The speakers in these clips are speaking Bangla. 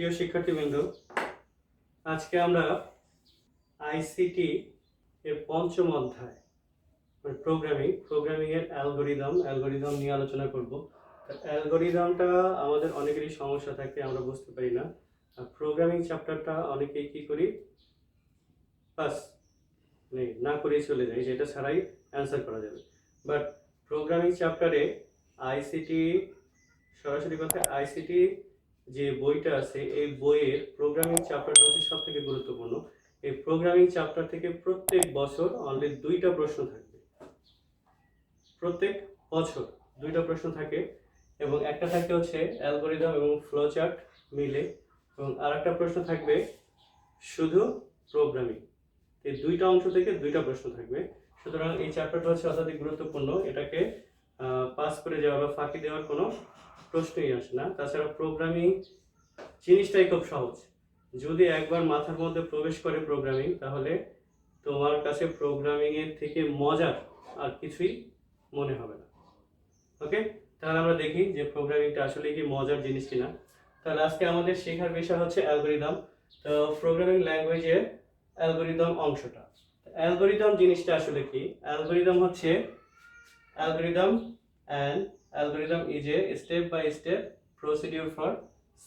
প্রিয় শিক্ষার্থীবৃন্দ, আজকে আমরা আইসিটি এর পঞ্চম অধ্যায় মানে প্রোগ্রামিং এর অ্যালগরিদম নিয়ে আলোচনা করব। অ্যালগরিদমটা আমাদের অনেকেরই সমস্যা থাকে, আমরা বুঝতে পারি না। আর প্রোগ্রামিং চ্যাপ্টারটা অনেকেই কি করি, বাস না করেই চলে যাই, যেটা ছাড়াই অ্যান্সার করা যাবে। বাট প্রোগ্রামিং চ্যাপ্টারে আইসিটি, সরাসরি কথা আইসিটি যে বইটা আছে, এই বইয়ের প্রোগ্রামিং চ্যাপ্টারটা হচ্ছে সব থেকে গুরুত্বপূর্ণ। এই প্রোগ্রামিং চ্যাপ্টার থেকে প্রত্যেক বছর অনলি 2টা প্রশ্ন থাকবে, প্রত্যেক বছর 2টা প্রশ্ন থাকে, এবং একটা থাকে হচ্ছে অ্যালগরিদম এবং ফ্লোচার্ট মিলে, এবং আরেকটা প্রশ্ন থাকবে শুধু প্রোগ্রামিং। এই 2টা অংশ থেকে 2টা প্রশ্ন থাকবে। সুতরাং এই চ্যাপ্টারটা হচ্ছে অত্যাধিক গুরুত্বপূর্ণ, এটাকে পাস করে যাওয়া বা ফাঁকি দেওয়ার কোনো প্রশ্নই আসে না। তাছাড়া প্রোগ্রামিং জিনিসটাই খুব সহজ, যদি একবার মাথার মধ্যে প্রবেশ করে প্রোগ্রামিং, তাহলে তোমার কাছে প্রোগ্রামিং এর থেকে মজার আর কিছুই মনে হবে না। ওকে, তাহলে আমরা দেখি যে প্রোগ্রামিংটা আসলে কি মজার জিনিস কিনা। তাহলে আজকে আমাদের শেখার বিষয় হচ্ছে অ্যালগরিদম। তো প্রোগ্রামিং ল্যাঙ্গুয়েজের অ্যালগরিদম অংশটা, অ্যালগরিদম জিনিসটা আসলে কি? অ্যালগরিদম হচ্ছে algorithm is a step by step procedure for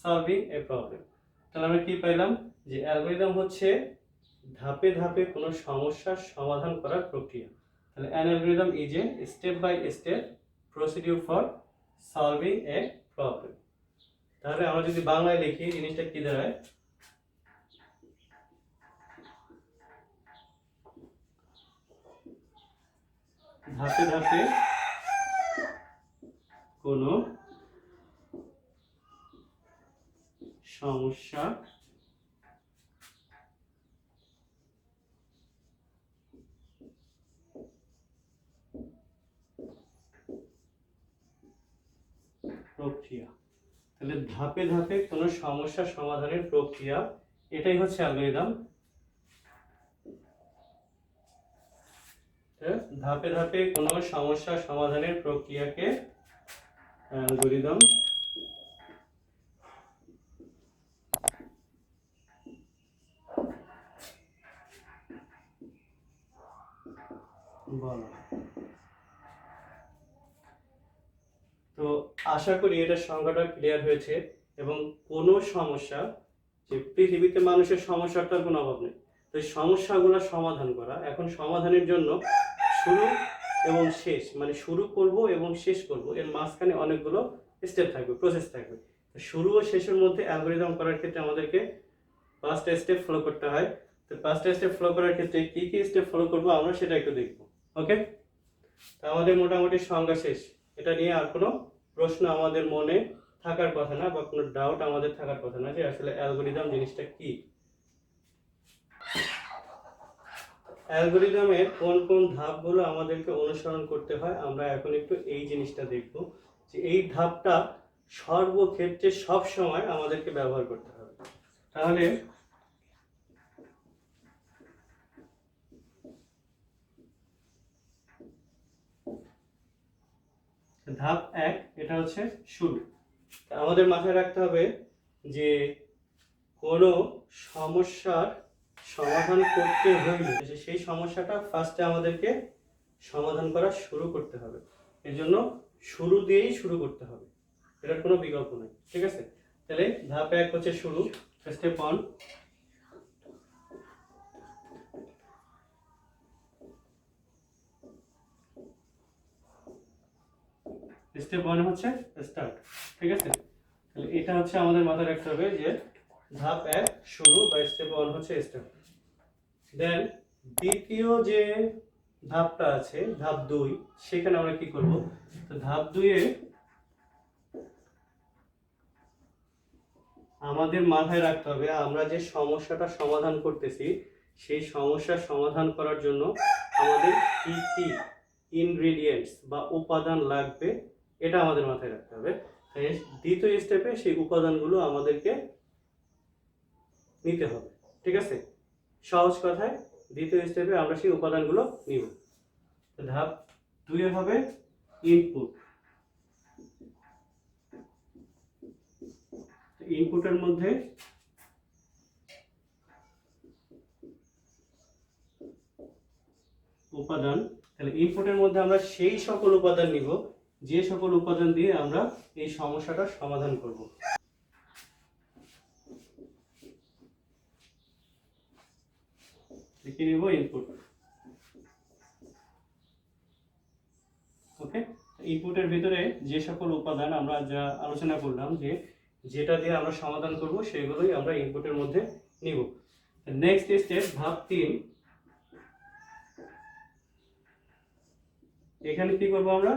solving a problem. তাহলে আমরা কি পাইলাম যে অ্যালগরিদম হচ্ছে ধাপে ধাপে কোনো সমস্যার সমাধান করার প্রক্রিয়া। তাহলে an algorithm is a step by step procedure for solving a problem. তাহলে আমরা যদি বাংলায় লিখি, জিনিসটা কি দাঁড়ায়? ধাপে ধাপে কোনো সমস্যা প্রক্রিয়া। তাহলে ধাপে ধাপে কোনো সমস্যা সমাধানের প্রক্রিয়া, এটাই হচ্ছে অ্যালগরিদম। ধাপে ধাপে কোনো সমস্যা সমাধানের প্রক্রিয়াকে অ্যালগরিদম বলা। তো আশা করি এটা সংজ্ঞাটা ক্লিয়ার হয়েছে। এবং কোনো সমস্যা, যে পৃথিবীতে মানুষের সমস্যাটার কোনো অভাব নেই, তো এই সমস্যাগুলো সমাধান করা। এখন সমাধানের জন্য শুরু এবং শেষ, মানে শুরু করব এবং শেষ করব, এর মাঝখানে অনেকগুলো স্টেপ থাকবে, প্রসেস থাকবে। শুরু ও শেষের মধ্যে অ্যালগরিদম করার ক্ষেত্রে আমাদেরকে 5টা স্টেপ ফলো করতে হয়। তো 5টা স্টেপ ফলো করার ক্ষেত্রে কি কি স্টেপ ফলো করব আমরা সেটা একটু দেখব। ওকে, তো আমাদের মোটামুটি সংজ্ঞা শেষ। এটা নিয়ে আর কোনো প্রশ্ন আমাদের মনে থাকার কথা না, বা কোনো ডাউট আমাদের থাকার কথা না যে আসলে অ্যালগরিদম জিনিসটা কি। অ্যালগরিদমের কোন কোন ধাপগুলো আমাদেরকে অনুসরণ করতে হয়, আমরা এখন একটু এই জিনিসটা দেখব, যে এই ধাপটা সর্বক্ষেত্রে সব সময় আমাদেরকে ব্যবহার করতে হবে। তাহলে ধাপ 1, এটা হচ্ছে শুরু। আমাদের মাথায় রাখতে হবে যে কোনো সমস্যার সমাধান করতে হলে সেই সমস্যাটা ফার্স্টে আমাদেরকে সমাধান করা শুরু করতে হবে। এর জন্য শুরু দিয়েই শুরু করতে হবে, এটার কোনো বিকল্প নেই। ঠিক আছে, তাহলে ধাপ 1 হচ্ছে শুরু, স্টেপ 1। স্টেপ 1 হচ্ছে স্টার্ট। ঠিক আছে, তাহলে এটা হচ্ছে আমাদের মাথায় রাখতে হবে যে ধাপ 1 শুরু, বা স্টেপ 1 হচ্ছে স্টার্ট। দেন দ্বিতীয় যে ধাপটা আছে, ধাপ 2, সেখানে আমরা কি করব? তো ধাপ 2 এ আমাদের মাথায় রাখতে হবে আমরা যে সমস্যাটা সমাধান করতেছি, সেই সমস্যার সমাধান করার জন্য আমাদের কি কি ইনগ্রেডিয়েন্টস বা উপাদান লাগবে, এটা আমাদের মাথায় রাখতে হবে। তাই দ্বিতীয় স্টেপে সেই উপাদানগুলো আমাদেরকে নিতে হবে। ঠিক আছে, সহজ কথায় দ্বিতীয় স্টেপে আমরা সেই উপাদানগুলো নিব। ধাপ 2 এ হবে ইনপুট। ইনপুটের মধ্যে উপাদান, তাহলে ইনপুটের মধ্যে আমরা সেই সকল উপাদান নিব যে সকল উপাদান দিয়ে আমরা এই সমস্যাটার সমাধান করব। লিখে নিব ইনপুট। ওকে, ইনপুটের ভিতরে যে সকল উপাদান আমরা যা আলোচনা করলাম যে যেটা দিয়ে আমরা সমাধান করব সেগুলোই আমরা ইনপুটের মধ্যে নিব। নেক্সট স্টেপ ধাপ 3। এখানে কি করব আমরা?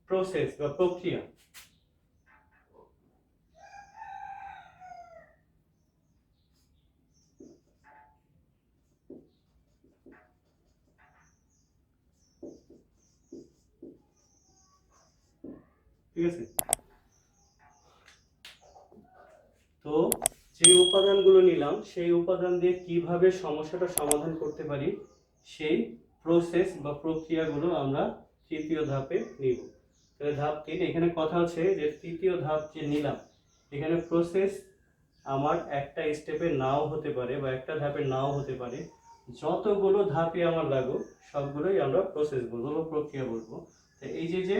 প্রসেস বা প্রক্রিয়া। ঠিক আছে, তো যে উপাদানগুলো নিলাম সেই উপাদান দিয়ে কিভাবে সমস্যাটা সমাধান করতে পারি সেই প্রসেস বা প্রক্রিয়াগুলো আমরা তৃতীয় ধাপে নিব। তাহলে ধাপ 3, এখানে কথা হচ্ছে যে তৃতীয় ধাপ যে নিলাম এখানে প্রসেস আমার একটা স্টেপে নাও হতে পারে বা একটা ধাপে নাও হতে পারে, যতগুলো ধাপে আমার লাগুক সবগুলোই আমরা প্রসেস বলবো বা প্রক্রিয়া বলবো। তো এই যে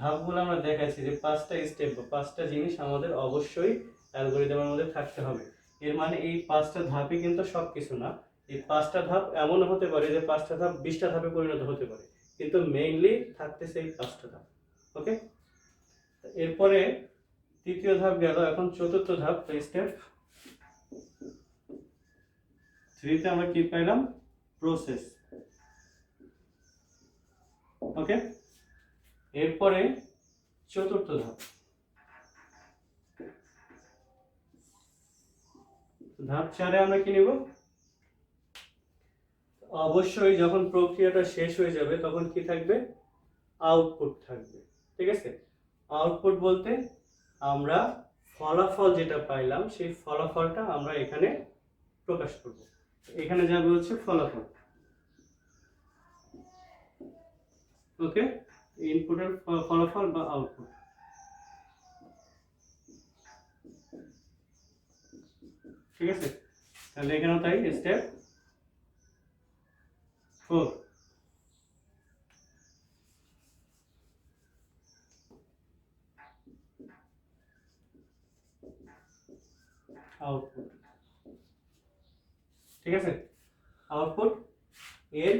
ধাপগুলো আমরা দেখাচ্ছি যে 5টা স্টেপ বা 5টা জিনিস আমাদের অবশ্যই অ্যালগরিদমের মধ্যে থাকতে হবে। এর মানে এই 5টা ধাপই কিন্তু সব কিছু না। এই 5টা ধাপ এমন হতে পারে যে 5টা ধাপ 20টা ধাপে পরিণত হতে পারে, কিন্তু মেইনলি থাকতেছে এই 5টা ধাপ। ওকে, এরপরে তৃতীয় ধাপ গেল, এখন চতুর্থ ধাপ। স্টেপ 3তে আমরা কি পাইলাম? প্রসেস। ওকে, এরপরে চতুর্থ ধাপ। ধাপ 4-এ আমরা কি নিব? অবশ্যই যখন প্রক্রিয়াটা শেষ হয়ে যাবে তখন কি থাকবে? আউটপুট থাকবে। ঠিক আছে, আউটপুট বলতে আমরা ফলাফল যেটা পাইলাম সেই ফলাফলটা আমরা এখানে প্রকাশ করব। এখানে যাবে হচ্ছে ফলাফল। ওকে, ইনপুটের ফলাফল বা আউটপুট। ঠিক আছে, তাহলে এখানেও তাই। Step 4, output. ঠিক আছে, আউটপুট এর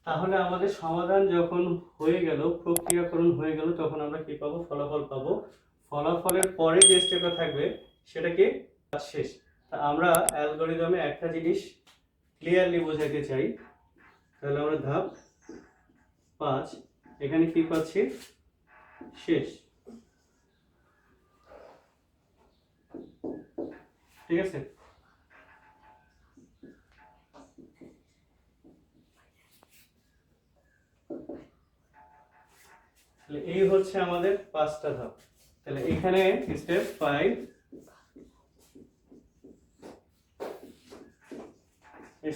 তাহলে আমাদের সমাধান যখন হয়ে গেল, প্রক্রিয়াকরণ হয়ে গেল, তখন আমরা কি পাবো? ফলাফল পাবো। ফলাফলের পরে যে স্টেপটা থাকবে সেটা কি? শেষ। তা আমরা অ্যালগরিদমে একটা জিনিস ক্লিয়ারলি বোঝাতে চাই, তাহলে আমরা ধাপ 5 এখানে কি পাচ্ছি? শেষ। ঠিক আছে, তাহলে এই হচ্ছে আমাদের 5টা ধাপ। তাহলে এখানে স্টেপ 5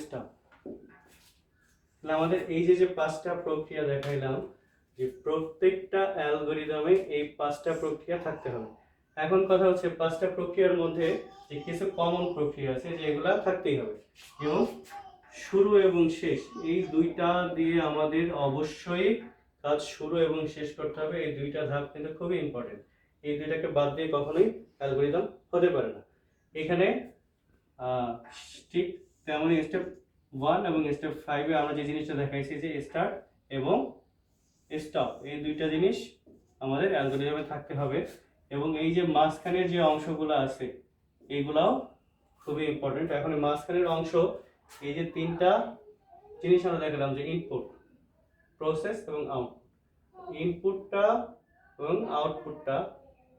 স্টপ। তাহলে আমাদের এই যে 5টা প্রক্রিয়া দেখাইলাম, যে প্রত্যেকটা অ্যালগরিদমে এই 5টা প্রক্রিয়া থাকতে হবে। এখন কথা হচ্ছে 5টা প্রক্রিয়ার মধ্যে যে কিছু কমন প্রক্রিয়া আছে যেগুলা থাকতেই হবে, এবং শুরু এবং শেষ এই দুইটা দিয়ে আমাদের অবশ্যই কাজ শুরু এবং শেষ করতে হবে। এই দুইটা ধাপ কিন্তু খুবই ইম্পর্টেন্ট। এই দুইটাকে বাদ দিয়ে কখনোই অ্যালগরিদম হতে পারে না। এখানে ঠিক তেমনই স্টেপ 1 এবং স্টেপ 5-এ আমরা যে জিনিসটা দেখাইছি যে স্টার্ট এবং স্টপ, এই দুইটা জিনিস আমাদের অ্যালগরিদমে থাকতে হবে। এবং এই যে মাঝখানের যে অংশগুলো আছে এইগুলাও খুবই ইম্পর্টেন্ট। এখন মাঝখানের অংশ, এই যে 3টা জিনিস আমরা দেখালাম যে ইনপুট, প্রসেস এবং আউটপুট। ইনপুটটা এবং আউটপুটটা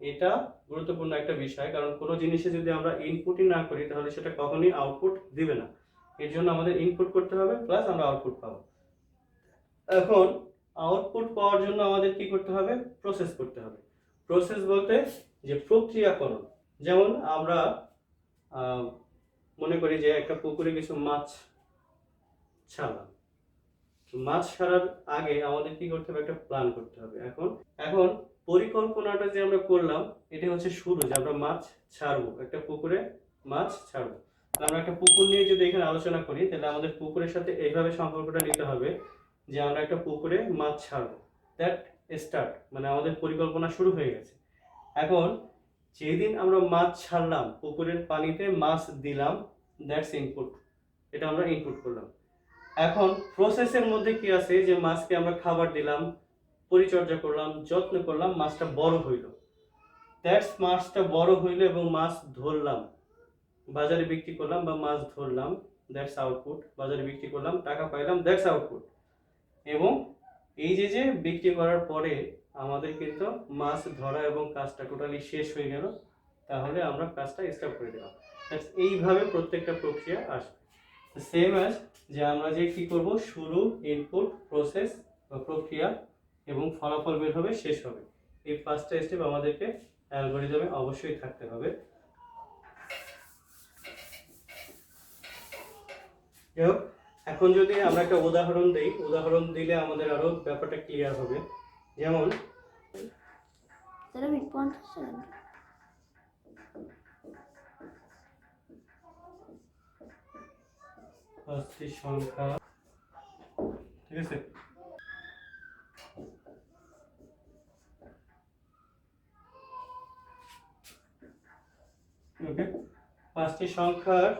এটা গুরুত্বপূর্ণ একটা বিষয়, কারণ কোনো জিনিসে যদি আমরা ইনপুটই না করি তাহলে সেটা কখনোই আউটপুট দিবে না। এর জন্য আমাদের ইনপুট করতে হবে প্লাস আমরা আউটপুট পাবো। এখন আউটপুট পাওয়ার জন্য আমাদের কি করতে হবে? প্রসেস করতে হবে। প্রসেস বলতে যে প্রক্রিয়াকরণ। যেমন আমরা মনে করি যে একটা পুকুরে কিছু মাছ ছাড়লাম। মাছ ছাড়ার আগে আমাদের কি করতে হবে? একটা প্ল্যান করতে হবে। এখন পরিকল্পনাটা যে আমরা করলাম এটা হচ্ছে শুরু, যে আমরা মাছ ছাড়বো, একটা পুকুরে মাছ ছাড়বো। আমরা একটা পুকুর নিয়ে যদি এখানে আলোচনা করি তাহলে আমাদের পুকুরের সাথে এইভাবে সম্পর্কটা নিতে হবে যে আমরা একটা পুকুরে মাছ ছাড়বো, দ্যাট স্টার্ট, মানে আমাদের পরিকল্পনা শুরু হয়ে গেছে। এখন যেদিন আমরা মাছ ছাড়লাম, পুকুরের পানিতে মাছ দিলাম, দ্যাটস ইনপুট, এটা আমরা ইনপুট করলাম। এখন প্রসেসের মধ্যে কি আছে, যে মাছকে আমরা খাবার দিলাম, পরিচর্যা করলাম, যত্ন করলাম, মাছটা বড় হইল, দ্যাটস মাছটা বড় হইল এবং মাছ ধরলাম, বাজারে বিক্রি করলাম, বা মাছ ধরলাম, দ্যাটস আউটপুট, বাজারে বিক্রি করলাম, টাকা পাইলাম, দ্যাটস আউটপুট। এবং এই যে বিক্রি করার পরে আমাদের কিন্তু মাছ ধরা এবং কাজটা টোটালি শেষ হয়ে গেল, তাহলে আমরা কাজটা স্টপ করে দিলাম। এইভাবে প্রত্যেকটা প্রক্রিয়া আসবে। সেম অ্যাজ যে আমরা যে কি করব, শুরু, ইনপুট, প্রসেস বা প্রক্রিয়া এবং ফলাফল বের হবে, শেষ হবে। এই পাঁচটা স্টেপ আমাদেরকে অ্যালগরিদমে অবশ্যই থাকতে হবে। এখন যদি আমরা একটা উদাহরণ দেই, উদাহরণ দিলে আমাদের আরো ব্যাপারটা ক্লিয়ার হবে। যেমন পাঁচটি সংখ্যা, ঠিক আছে, ওকে, পাঁচটি সংখ্যার,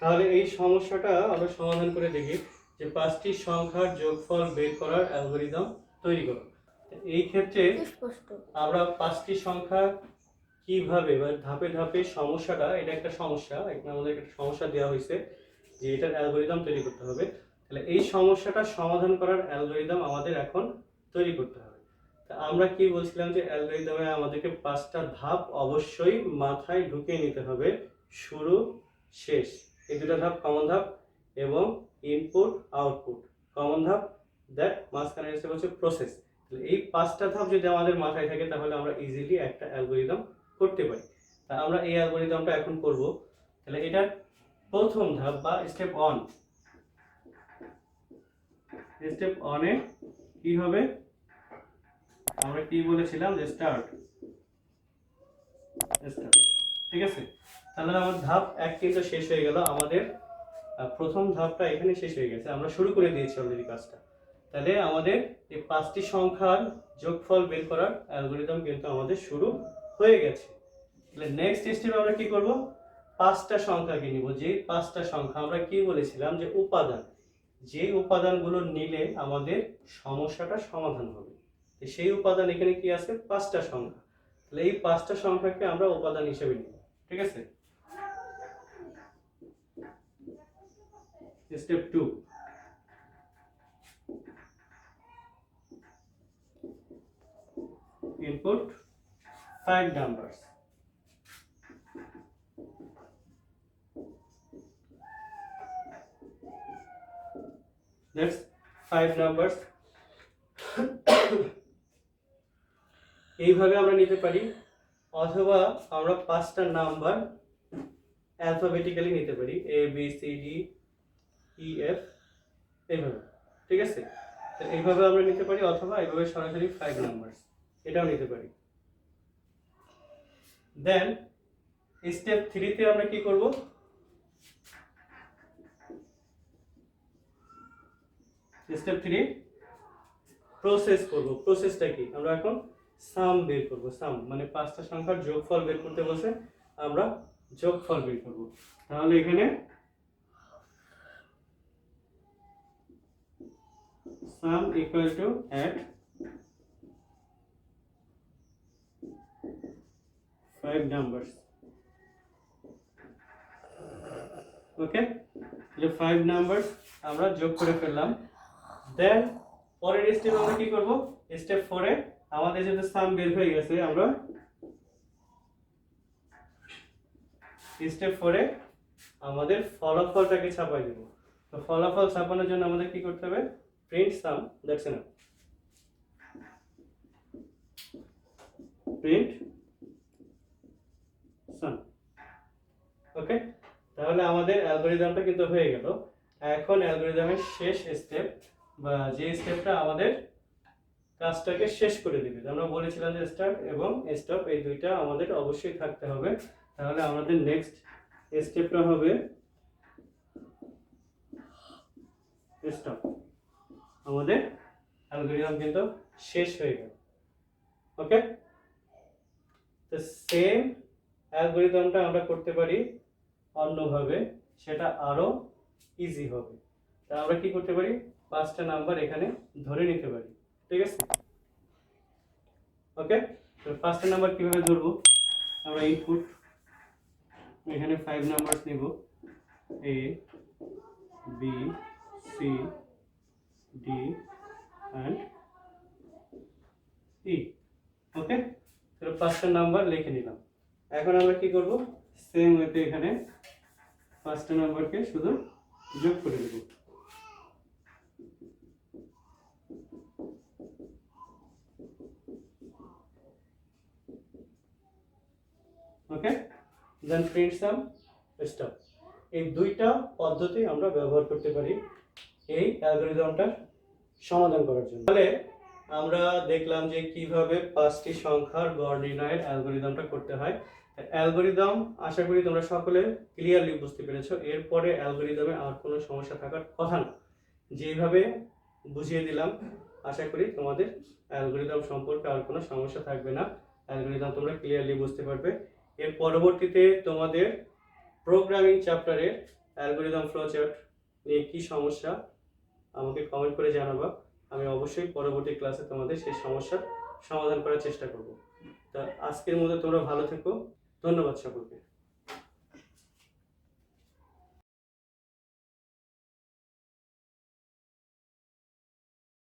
তাহলে এই সমস্যাটা আমরা সমাধান করে দেখি যে পাঁচটি সংখ্যার যোগফল বের করার অ্যালগরিদম তৈরি করো। এই ক্ষেত্রে আমরা পাঁচটি সংখ্যা কিভাবে বা ধাপে ধাপে সমস্যাটা, এটা একটা সমস্যা, এখানে আমাদের একটা সমস্যা দেওয়া হয়েছে যে এটার অ্যালগরিদম তৈরি করতে হবে। তাহলে এই সমস্যাটা সমাধান করার অ্যালগরিদম আমাদের এখন তৈরি করতে হবে। তা আমরা কি বলছিলাম যে অ্যালগরিদমে আমাদেরকে পাঁচটা ধাপ অবশ্যই মাথায় ঢুকিয়ে নিতে হবে, শুরু, শেষ, এই দুটো ধাপ কমন ধাপ, এবং ইনপুট, আউটপুট কমন ধাপ, দ্যাট মাঝখানে এসে হচ্ছে প্রসেস। এই পাঁচটা ধাপ যদি আমাদের মাথায় থাকে তাহলে আমরা ইজিলি একটা অ্যালগরিদম করতে পারি। তা আমরা এই অ্যালগরিদমটা এখন করব। তাহলে এটার প্রথম ধাপ বা স্টেপ অন, স্টেপ অনে কি হবে, আমরা কি বলেছিলাম যে স্টার্ট, ঠিক আছে। তাহলে আমার ধাপ এক কিন্তু শেষ হয়ে গেল, আমাদের প্রথম ধাপটা এখানে শেষ হয়ে গেছে, আমরা শুরু করে দিয়েছি অলরেডি কাজটা। তাহলে আমাদের এই পাঁচটি সংখ্যার যোগফল বের করার অ্যালগরিদম কিন্তু আমাদের শুরু হয়ে গেছে। তাহলে নেক্সট স্টেপে আমরা কি করব, পাঁচটা সংখ্যাকে নিব, যে পাঁচটা সংখ্যা আমরা কি বলেছিলাম যে উপাদান, যে উপাদানগুলো নিলে আমাদের সমস্যাটা সমাধান হবে, সেই উপাদান এখানে কি আছে, পাঁচটা সংখ্যা। তাহলে এই পাঁচটা সংখ্যাকে আমরা উপাদান হিসেবে নিব, ঠিক আছে। Step 2, input 5 numbers, that's 5 numbers। এইভাবে আমরা নিতে পারি, অথবা আমরা পাঁচটা নাম্বার অ্যালফাবেটিক্যালি নিতে পারি, A B C D E F, এইভাবে, ঠিক আছে। এইভাবে আমরা নিতে পারি, অথবা এইভাবে সরাসরি 5 নাম্বারস, এটাও নিতে পারি। দেন স্টেপ 3 তে আমরা কি করব, স্টেপ 3 প্রসেস করব। প্রসেসটা কি, আমরা এখন সাম বের করব। সাম মানে পাঁচটা সংখ্যার যোগফল বের করতে বসে আমরা যোগফল বের করব। তাহলে এখানে sum equal to add 5 numbers, ওকে। তাহলে 5 নাম্বারস আমরা যোগ করে ফেললাম। দেন পরের স্টেপে আমরা কি করব, স্টেপ 4 এ আমাদের যেটা সাম বের হয়ে গেছে, আমরা স্টেপ 4 এ আমাদের ফলাফলটাকে ছাপাই দেব। তো ফলাফল ছাপানোর জন্য আমাদের কি করতে হবে, print sum, that's enough, print sum, okay. তাহলে আমাদের অ্যালগরিদমটা কিন্তু হয়ে গেল। এখন অ্যালগরিদমের শেষ স্টেপ, বা যে স্টেপটা আমাদের কাজটাকে শেষ করে দিবে। আমরা বলেছিলাম যে স্টার্ট এবং স্টপ এই দুইটা আমাদের অবশ্যই থাকতে হবে। তাহলে আমাদের নেক্সট স্টেপটা হবে স্টপ। আমাদের অ্যালগরিদম কিন্তু শেষ হয়ে গেল। ওকে, তো সেম অ্যালগরিদমটা আমরা করতে পারি অন্যভাবে, সেটা আরো ইজি হবে। তা আমরা কি করতে পারি, 5টা নাম্বার এখানে ধরে নিতে পারি। ঠিক আছে, ওকে। তো 5টা নাম্বার কিভাবে ধরবো, আমরা ইনপুট এখানে 5 নাম্বার নিব, এ বি সি ডি অ্যান্ড ই। ওকে, তো 5টা নাম্বার লিখে নিলাম। এখন আমরা কি করব, সেম ওয়েতে এখানে 5টা নাম্বারকে শুধু যোগ করে দেব। ওকে, দেন প্রিন্ট সাম স্টপ। এই দুইটা পদ্ধতি আমরা ব্যবহার করতে পারি এই অ্যালগরিদমটার সমাধান করার জন্য। তাহলে আমরা দেখলাম যে কিভাবে 5টি সংখ্যার গড় নির্ণয়ের অ্যালগরিদমটা করতে হয়। অ্যালগরিদম আশা করি তোমরা সকলে ক্লিয়ারলি বুঝতে পেরেছো। এরপরে অ্যালগরিদমে আর কোনো সমস্যা থাকার কথা না। যেভাবে বুঝিয়ে দিলাম আশা করি তোমাদের অ্যালগরিদম সম্পর্কে আর কোনো সমস্যা থাকবে না। অ্যালগরিদম তোমরা ক্লিয়ারলি বুঝতে পারবে। এর পরবর্তীতে তোমাদের প্রোগ্রামিং চ্যাপ্টারের অ্যালগরিদম ফ্লোচার্ট নিয়ে কী সমস্যা আমাকে কমেন্ট করে জানাবা। আমি অবশ্যই পরবর্তী ক্লাসে তোমাদের সেই সমস্যার সমাধান করার চেষ্টা করব। তা আজকের মতো তোমরা ভালো থেকো। ধন্যবাদ সকলকে।